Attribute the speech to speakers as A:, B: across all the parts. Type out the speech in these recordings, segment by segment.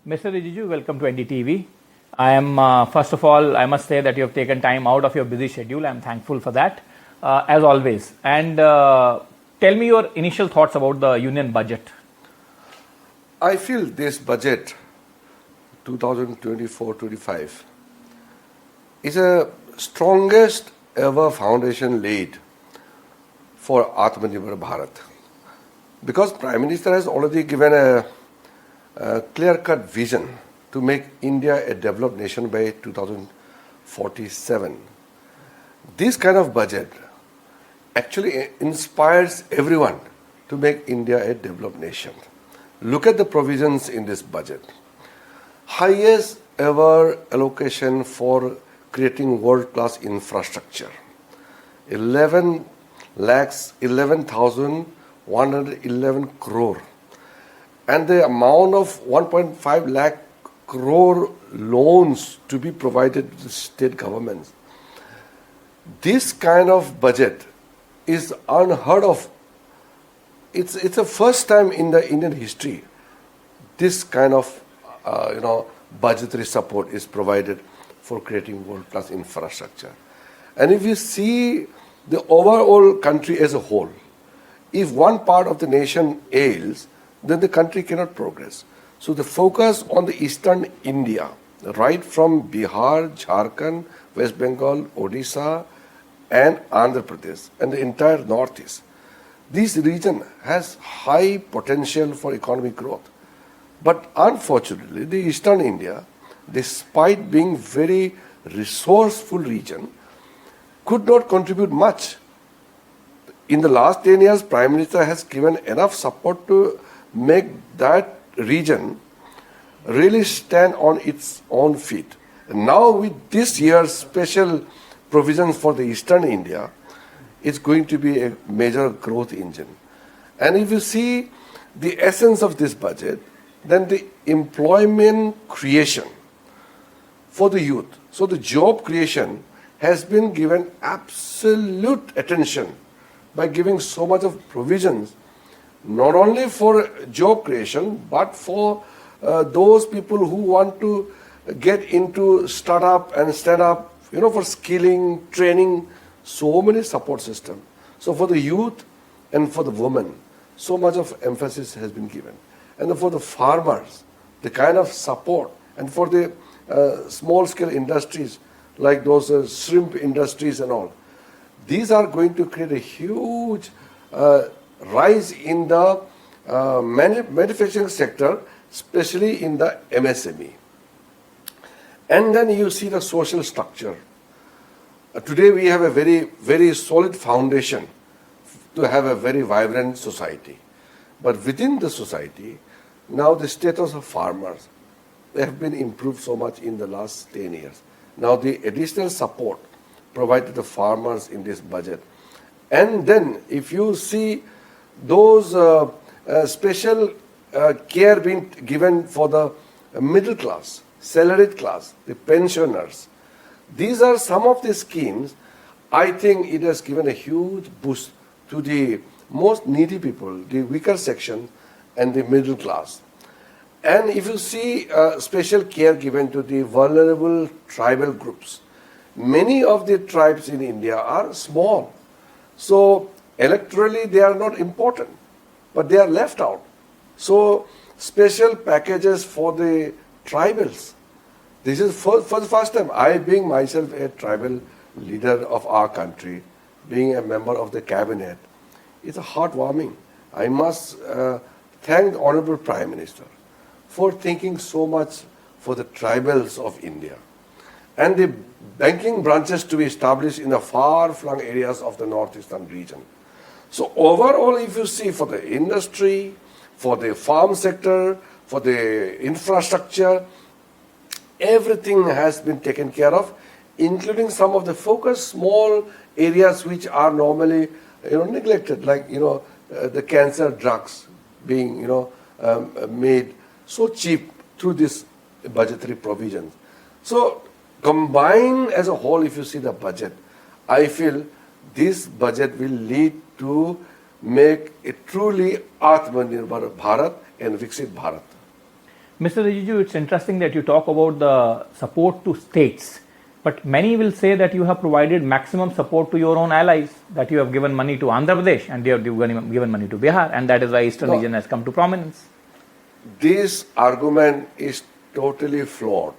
A: Mr. Rijiju, welcome to NDTV. I am, first of all, I must say that you have taken time out of your busy schedule. I am thankful for that, as always. And tell me your initial thoughts about the union budget.
B: I feel this budget 2024-25 is a strongest ever foundation laid for Atmanirbhar Bharat. Because Prime Minister has already given a clear-cut vision to make India a developed nation by 2047. This kind of budget actually inspires everyone to make India a developed nation. Look at the provisions in this budget. Highest ever allocation for creating world-class infrastructure. 11,111 crore. And the amount of 1.5 lakh crore loans to be provided to the state governments. This kind of budget is unheard of. It's the first time in the Indian history this kind of budgetary support is provided for creating world-class infrastructure. And if you see the overall country as a whole, if one part of the nation ails, then the country cannot progress. So the focus on the eastern India, right from Bihar, Jharkhand, West Bengal, Odisha, and Andhra Pradesh, and the entire northeast, this region has high potential for economic growth. But unfortunately, the eastern India, despite being very resourceful region, could not contribute much. In the last 10 years, Prime Minister has given enough support to make that region really stand on its own feet. And now with this year's special provisions for the eastern India, it's going to be a major growth engine. And if you see the essence of this budget, then the employment creation for the youth. So the job creation has been given absolute attention by giving so much of provisions, not only for job creation, but for those people who want to get into startup and stand up, for skilling, training, so many support systems. So for the youth and for the women, so much of emphasis has been given. And for the farmers, the kind of support, and for the small-scale industries like those shrimp industries and all, these are going to create a huge rise in the manufacturing sector, especially in the MSME. And then you see the social structure. Today we have a very, very solid foundation to have a very vibrant society. But within the society, now the status of farmers, they have been improved so much in the last 10 years. Now the additional support provided to the farmers in this budget. And then if you see those special care being given for the middle class, salaried class, the pensioners, these are some of the schemes. I think it has given a huge boost to the most needy people, the weaker section, and the middle class. And if you see special care given to the vulnerable tribal groups, many of the tribes in India are small. So electorally they are not important, but they are left out. So special packages for the tribals. This is for the first time. I, being myself a tribal leader of our country, being a member of the cabinet, it's heartwarming. I must thank the Honorable Prime Minister for thinking so much for the tribals of India. And the banking branches to be established in the far-flung areas of the northeastern region. So overall, if you see for the industry, for the farm sector, for the infrastructure, everything has been taken care of, including some of the focused small areas which are normally neglected, like the cancer drugs being made so cheap through this budgetary provisions. So combined as a whole, if you see the budget, I feel this budget will lead to make a truly Atmanirbhar Bharat and Viksit Bharat.
A: Mr. Rijiju, it's interesting that you talk about the support to states, but many will say that you have provided maximum support to your own allies, that you have given money to Andhra Pradesh and you have given money to Bihar, and that is why Eastern
B: No.
A: region has come to prominence.
B: This argument is totally flawed.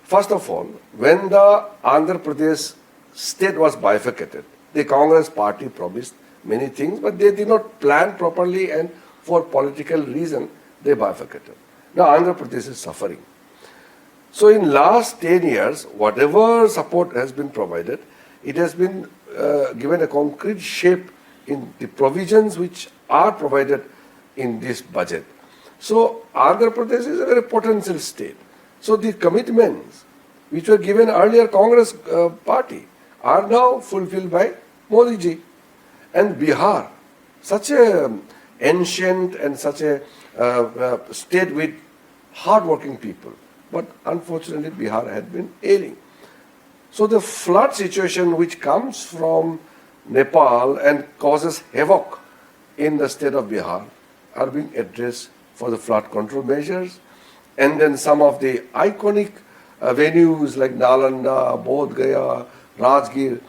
B: First of all, when the Andhra Pradesh state was bifurcated, the Congress party promised many things, but they did not plan properly, and for political reason, they bifurcated. Now Andhra Pradesh is suffering. So in last 10 years, whatever support has been provided, it has been given a concrete shape in the provisions which are provided in this budget. So Andhra Pradesh is a very potential state. So the commitments which were given earlier Congress party are now fulfilled by Modi ji. And Bihar, such a ancient and such a state with hard-working people, but unfortunately Bihar had been ailing. So the flood situation which comes from Nepal and causes havoc in the state of Bihar are being addressed for the flood control measures. And then some of the iconic venues like Nalanda, Bodh Gaya, Rajgir,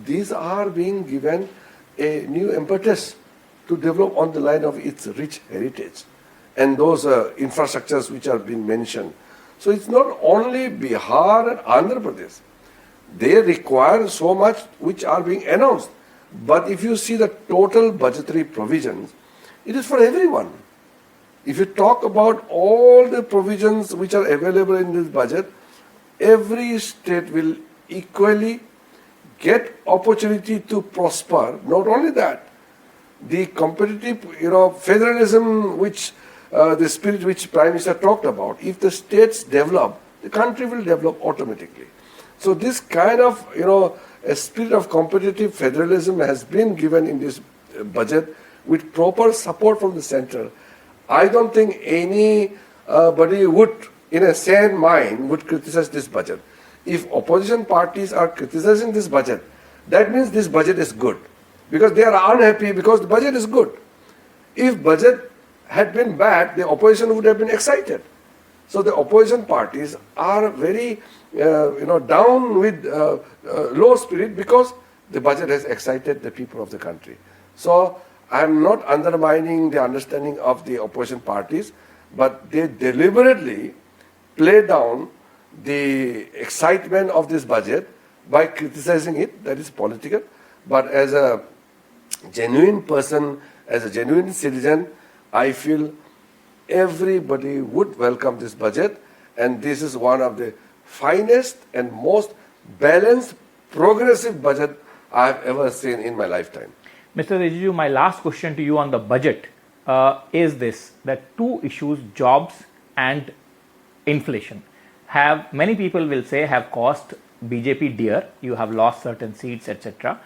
B: these are being given a new impetus to develop on the line of its rich heritage and those infrastructures which are being mentioned. So it's not only Bihar and Andhra Pradesh. They require so much which are being announced. But if you see the total budgetary provisions, it is for everyone. If you talk about all the provisions which are available in this budget, every state will equally get opportunity to prosper. Not only that, the competitive, federalism which the spirit which Prime Minister talked about, if the states develop, the country will develop automatically. So this kind of, a spirit of competitive federalism has been given in this budget with proper support from the center. I don't think anybody would, in a sane mind, would criticize this budget. If opposition parties are criticizing this budget, that means this budget is good. Because they are unhappy because the budget is good. If budget had been bad, the opposition would have been excited. So the opposition parties are very, down with low spirit because the budget has excited the people of the country. So I am not undermining the understanding of the opposition parties, but they deliberately play down the excitement of this budget by criticizing it. That is political. But as a genuine person, as a genuine citizen, I feel everybody would welcome this budget, and this is one of the finest and most balanced, progressive budget I have ever seen in my lifetime.
A: Mr. Rijiju, my last question to you on the budget is this, that two issues, jobs and inflation, have, many people will say, have cost BJP dear. You have lost certain seats, etc.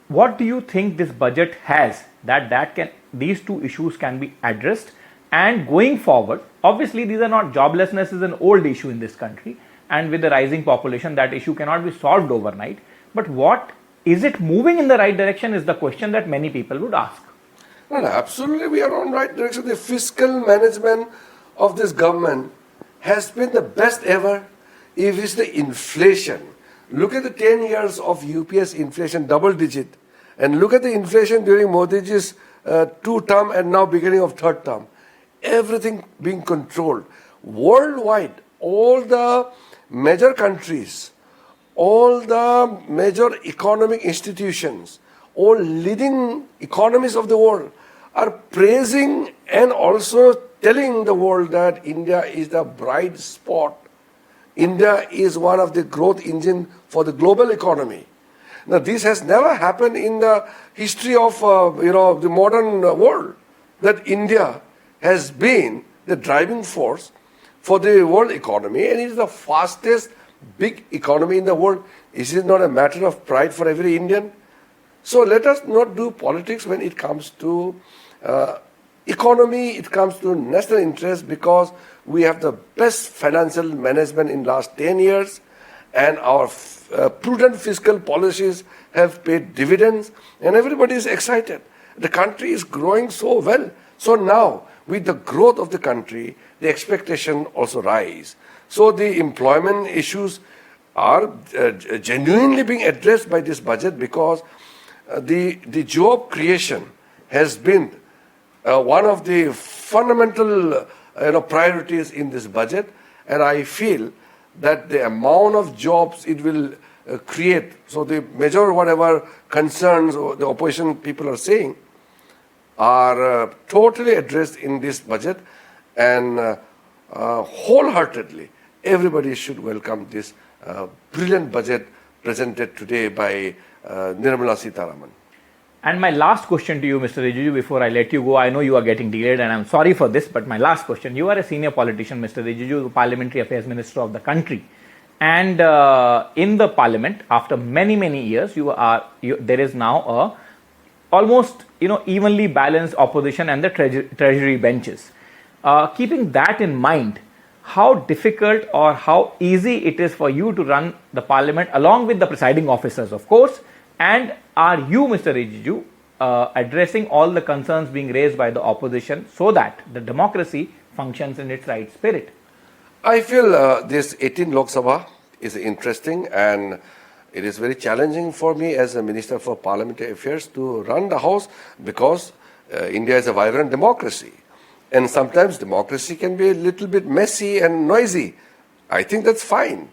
A: What do you think this budget has that these two issues can be addressed? And going forward, obviously these are not, joblessness is an old issue in this country, and with the rising population that issue cannot be solved overnight. But what is it moving in the right direction is the question that many people would ask.
B: No, absolutely we are on the right direction. The fiscal management of this government has been the best ever. If it's the inflation, look at the 10 years of UPS inflation, double digit, and look at the inflation during Modi ji's 2 term and now beginning of 3rd term. Everything being controlled. Worldwide, all the major countries, all the major economic institutions, all leading economies of the world are praising and also telling the world that India is the bright spot. India is one of the growth engine for the global economy. Now, this has never happened in the history of the modern world, that India has been the driving force for the world economy, and it is the fastest big economy in the world. Is it not a matter of pride for every Indian? So let us not do politics when it comes to economy, it comes to national interest, because we have the best financial management in last 10 years, and our prudent fiscal policies have paid dividends, and everybody is excited. The country is growing so well. So now with the growth of the country, the expectation also rise. So the employment issues are genuinely being addressed by this budget, because the job creation has been one of the fundamental priorities in this budget, and I feel that the amount of jobs it will create, so the major whatever concerns the opposition people are saying are totally addressed in this budget, and wholeheartedly everybody should welcome this brilliant budget presented today by Nirmala Sitharaman.
A: And my last question to you, Mr. Rijiju, before I let you go, I know you are getting delayed and I'm sorry for this, but my last question, you are a senior politician, Mr. Rijiju, the Parliamentary Affairs Minister of the country. And in the Parliament, after many, many years, there is now a almost evenly balanced opposition and the treasury benches. Keeping that in mind, how difficult or how easy it is for you to run the Parliament along with the presiding officers, of course, and are you, Mr. Rijiju, addressing all the concerns being raised by the opposition so that the democracy functions in its right spirit?
B: I feel this 18 Lok Sabha is interesting, and it is very challenging for me as a Minister for Parliamentary Affairs to run the House, because India is a vibrant democracy. And sometimes democracy can be a little bit messy and noisy. I think that's fine.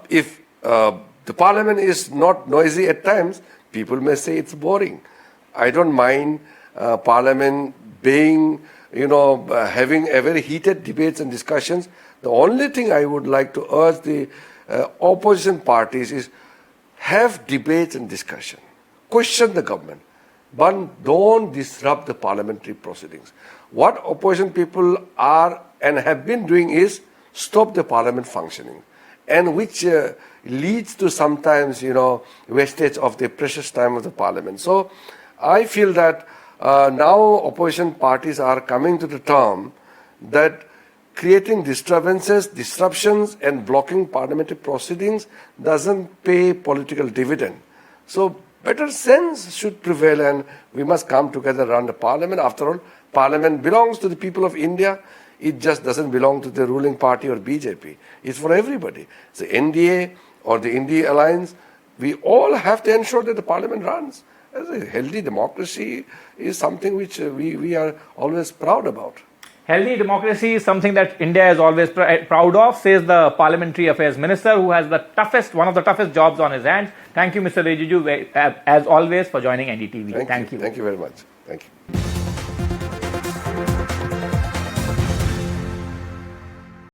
B: If the Parliament is not noisy at times, people may say it's boring. I don't mind Parliament being, having a very heated debates and discussions. The only thing I would like to urge the opposition parties is have debates and discussion. Question the government, but don't disrupt the parliamentary proceedings. What opposition people are and have been doing is stop the parliament functioning, and which leads to sometimes, wastage of the precious time of the parliament. So I feel that now opposition parties are coming to the term that creating disturbances, disruptions, and blocking parliamentary proceedings doesn't pay political dividend. So better sense should prevail, and we must come together around the parliament. After all, parliament belongs to the people of India. It just doesn't belong to the ruling party or BJP. It's for everybody. It's the NDA or the India Alliance. We all have to ensure that the parliament runs. As a healthy democracy is something which we are always proud about.
A: Healthy democracy is something that India is always proud of, says the Parliamentary Affairs Minister, who has one of the toughest jobs on his hands. Thank you, Mr. Rijiju, as always, for joining NDTV.
B: Thank you. Thank you very much. Thank you.